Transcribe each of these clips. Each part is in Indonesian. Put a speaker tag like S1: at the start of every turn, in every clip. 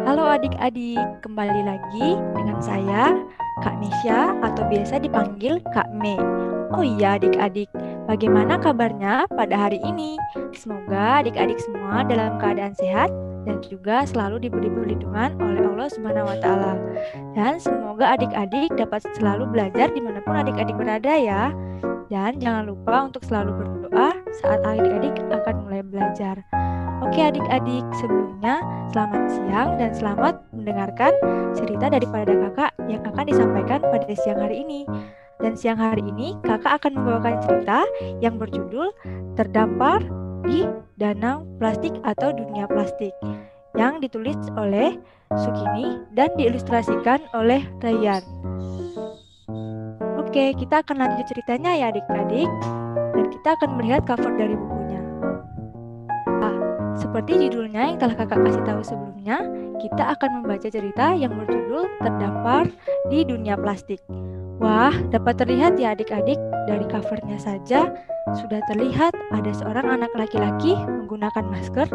S1: Halo adik-adik, kembali lagi dengan saya, Kak Nisha atau biasa dipanggil Kak Mei. Oh iya adik-adik, bagaimana kabarnya pada hari ini? Semoga adik-adik semua dalam keadaan sehat dan juga selalu diberi perlindungan oleh Allah Subhanahu wa Ta'ala. Dan semoga adik-adik dapat selalu belajar dimanapun adik-adik berada ya. Dan jangan lupa untuk selalu berdoa saat adik-adik akan mulai belajar. Oke adik-adik, sebelumnya selamat siang dan selamat mendengarkan cerita daripada kakak yang akan disampaikan pada siang hari ini. Dan siang hari ini kakak akan membawakan cerita yang berjudul Terdampar di Danau Plastik atau Dunia Plastik yang ditulis oleh Sukini dan diilustrasikan oleh Ryan. Oke, kita akan lanjut ceritanya ya adik-adik. Dan kita akan melihat cover dari bukunya. Seperti judulnya yang telah kakak kasih tahu sebelumnya, kita akan membaca cerita yang berjudul Terdampar di Dunia Plastik. Wah, dapat terlihat ya adik-adik, dari covernya saja sudah terlihat ada seorang anak laki-laki menggunakan masker.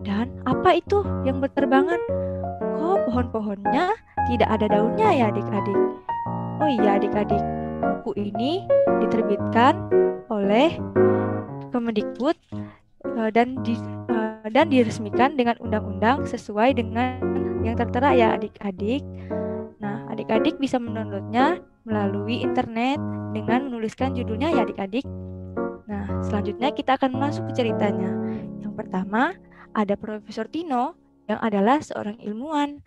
S1: Dan apa itu yang berterbangan? Kok pohon-pohonnya tidak ada daunnya ya adik-adik? Oh iya adik-adik, buku ini diterbitkan oleh Kemendikbud dan diresmikan dengan undang-undang sesuai dengan yang tertera ya adik-adik. Nah, adik-adik bisa mendownloadnya melalui internet dengan menuliskan judulnya ya adik-adik. Nah, selanjutnya kita akan masuk ke ceritanya. Yang pertama, ada Profesor Tino yang adalah seorang ilmuwan.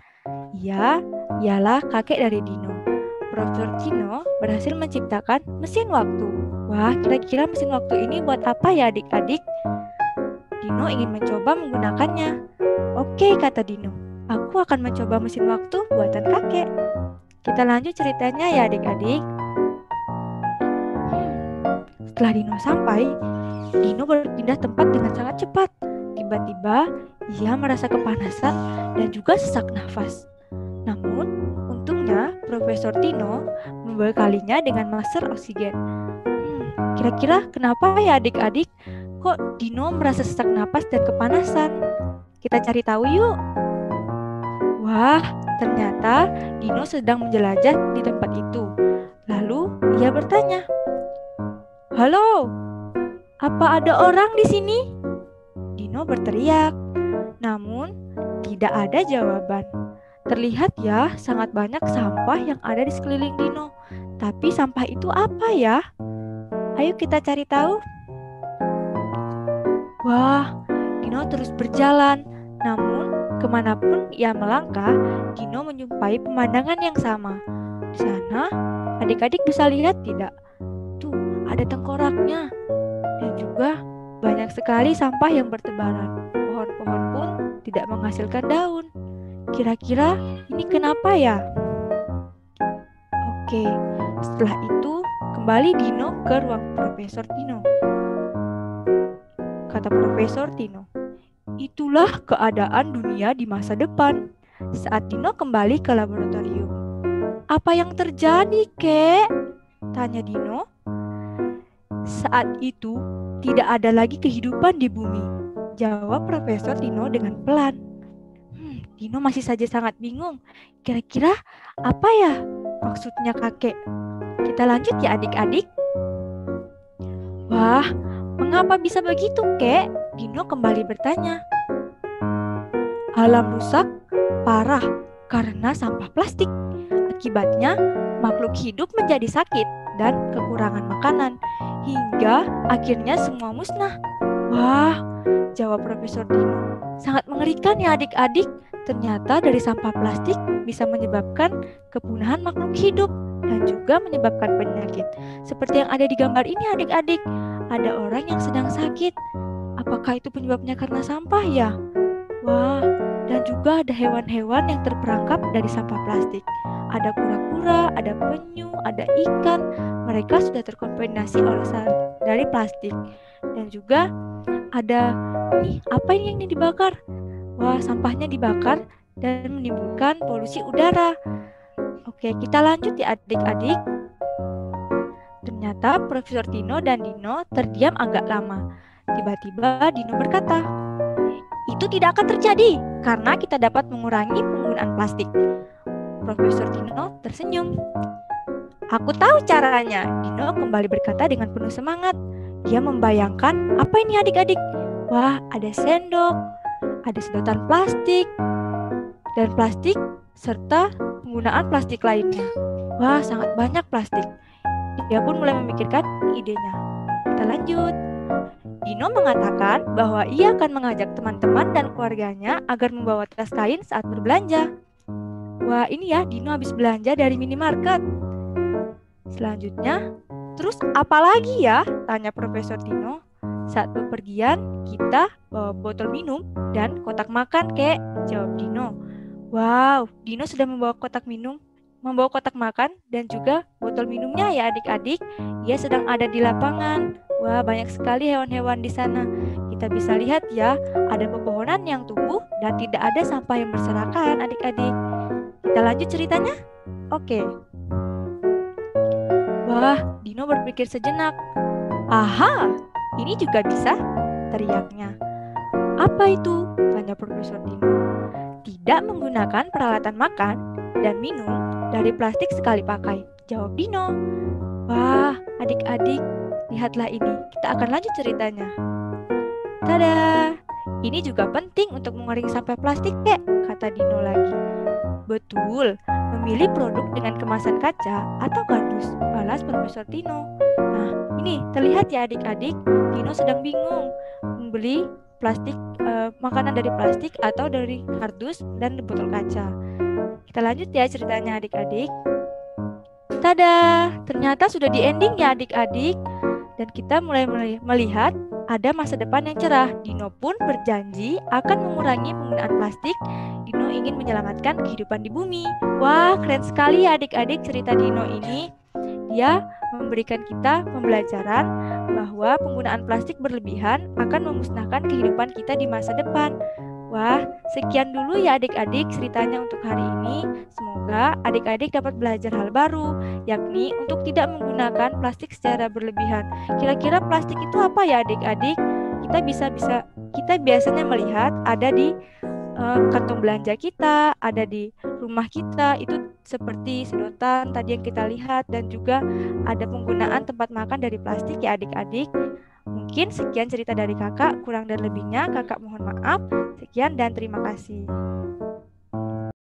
S1: Ialah kakek dari Dino. Profesor Tino berhasil menciptakan mesin waktu. Wah, kira-kira mesin waktu ini buat apa ya adik-adik? Dino ingin mencoba menggunakannya. Oke, kata Dino. Aku akan mencoba mesin waktu buatan kakek. Kita lanjut ceritanya ya adik-adik. Setelah Dino sampai, Dino berpindah tempat dengan sangat cepat. Tiba-tiba, ia merasa kepanasan dan juga sesak nafas. Namun, untungnya Profesor Tino membekalinya dengan masker oksigen. Kira-kira kenapa ya adik-adik? Kok Dino merasa sesak napas dan kepanasan? Kita cari tahu yuk. Wah, ternyata Dino sedang menjelajah di tempat itu. Lalu ia bertanya, "Halo, apa ada orang di sini?" Dino berteriak. Namun, tidak ada jawaban. Terlihat ya, sangat banyak sampah yang ada di sekeliling Dino. Tapi sampah itu apa ya? Ayo kita cari tahu. Wah, Dino terus berjalan. Namun, kemanapun ia melangkah, Dino menjumpai pemandangan yang sama. Di sana, adik-adik bisa lihat tidak? Tuh, ada tengkoraknya. Dan juga banyak sekali sampah yang bertebaran. Pohon-pohon pun tidak menghasilkan daun. Kira-kira ini kenapa ya? Oke, setelah itu kembali Dino ke ruang Profesor Tino. Kata Profesor Tino, "Itulah keadaan dunia di masa depan." Saat Dino kembali ke laboratorium. "Apa yang terjadi, Kek?" tanya Dino. "Saat itu tidak ada lagi kehidupan di bumi," jawab Profesor Tino dengan pelan. Dino masih saja sangat bingung. Kira-kira apa ya maksudnya kakek? Kita lanjut ya adik-adik. Wah, mengapa bisa begitu, Kek? Dino kembali bertanya. Alam rusak parah karena sampah plastik. Akibatnya, makhluk hidup menjadi sakit dan kekurangan makanan. Hingga akhirnya semua musnah. Wah, jawab Profesor Dino. Sangat mengerikan ya adik-adik. Ternyata dari sampah plastik bisa menyebabkan kepunahan makhluk hidup dan juga menyebabkan penyakit. Seperti yang ada di gambar ini adik-adik. Ada orang yang sedang sakit. Apakah itu penyebabnya karena sampah ya? Wah, dan juga ada hewan-hewan yang terperangkap dari sampah plastik. Ada kura-kura, ada penyu, ada ikan. Mereka sudah terkontaminasi dari plastik. Dan juga ada, apa ini yang dibakar? Wah, sampahnya dibakar dan menimbulkan polusi udara. Oke, kita lanjut ya adik-adik. Ternyata Profesor Tino dan Dino terdiam agak lama. Tiba-tiba Dino berkata, itu tidak akan terjadi karena kita dapat mengurangi penggunaan plastik. Profesor Dino tersenyum. Aku tahu caranya, Dino kembali berkata dengan penuh semangat. Dia membayangkan, apa ini adik-adik? Wah, ada sendok, ada sedotan plastik, dan plastik, serta penggunaan plastik lainnya. Wah, sangat banyak plastik. Dia pun mulai memikirkan idenya. Kita lanjut. Dino mengatakan bahwa ia akan mengajak teman-teman dan keluarganya agar membawa tas kain saat berbelanja. Wah, ini ya, Dino habis belanja dari minimarket. Selanjutnya, terus apa lagi ya? Tanya Profesor Dino. Saat bepergian, kita bawa botol minum dan kotak makan, kek, jawab Dino. Wow, Dino sudah membawa kotak minum, membawa kotak makan dan juga botol minumnya ya adik-adik. Ia sedang ada di lapangan. Wah, banyak sekali hewan-hewan di sana. Kita bisa lihat ya, ada pepohonan yang tumbuh dan tidak ada sampah yang berserakan adik-adik. Kita lanjut ceritanya? Oke. Wah, Dino berpikir sejenak. Aha, ini juga bisa, teriaknya. Apa itu? Tanya Profesor Dino. Tidak menggunakan peralatan makan dan minum dari plastik sekali pakai, jawab Dino. Wah, adik-adik, lihatlah ini. Kita akan lanjut ceritanya. Tada! Ini juga penting untuk mengurangi sampah plastik, kek, kata Dino lagi. Betul, memilih produk dengan kemasan kaca atau kardus, balas Profesor Dino. Nah, ini terlihat ya adik-adik, Dino sedang bingung membeli plastik, makanan dari plastik atau dari kardus dan botol kaca. Kita lanjut ya ceritanya adik-adik. Tada, ternyata sudah di ending ya adik-adik. Dan kita mulai melihat ada masa depan yang cerah. Dino pun berjanji akan mengurangi penggunaan plastik. Dino ingin menyelamatkan kehidupan di bumi. Wah, keren sekali ya adik-adik cerita Dino ini. Dia memberikan kita pembelajaran bahwa penggunaan plastik berlebihan akan memusnahkan kehidupan kita di masa depan. Wah, sekian dulu ya adik-adik ceritanya untuk hari ini. Semoga adik-adik dapat belajar hal baru, yakni untuk tidak menggunakan plastik secara berlebihan. Kira-kira plastik itu apa ya adik-adik? Kita biasanya melihat ada di kantong belanja kita, ada di rumah kita, itu seperti sedotan tadi yang kita lihat, dan juga ada penggunaan tempat makan dari plastik ya adik-adik. Mungkin sekian cerita dari kakak, kurang dan lebihnya kakak mohon maaf. Sekian dan terima kasih.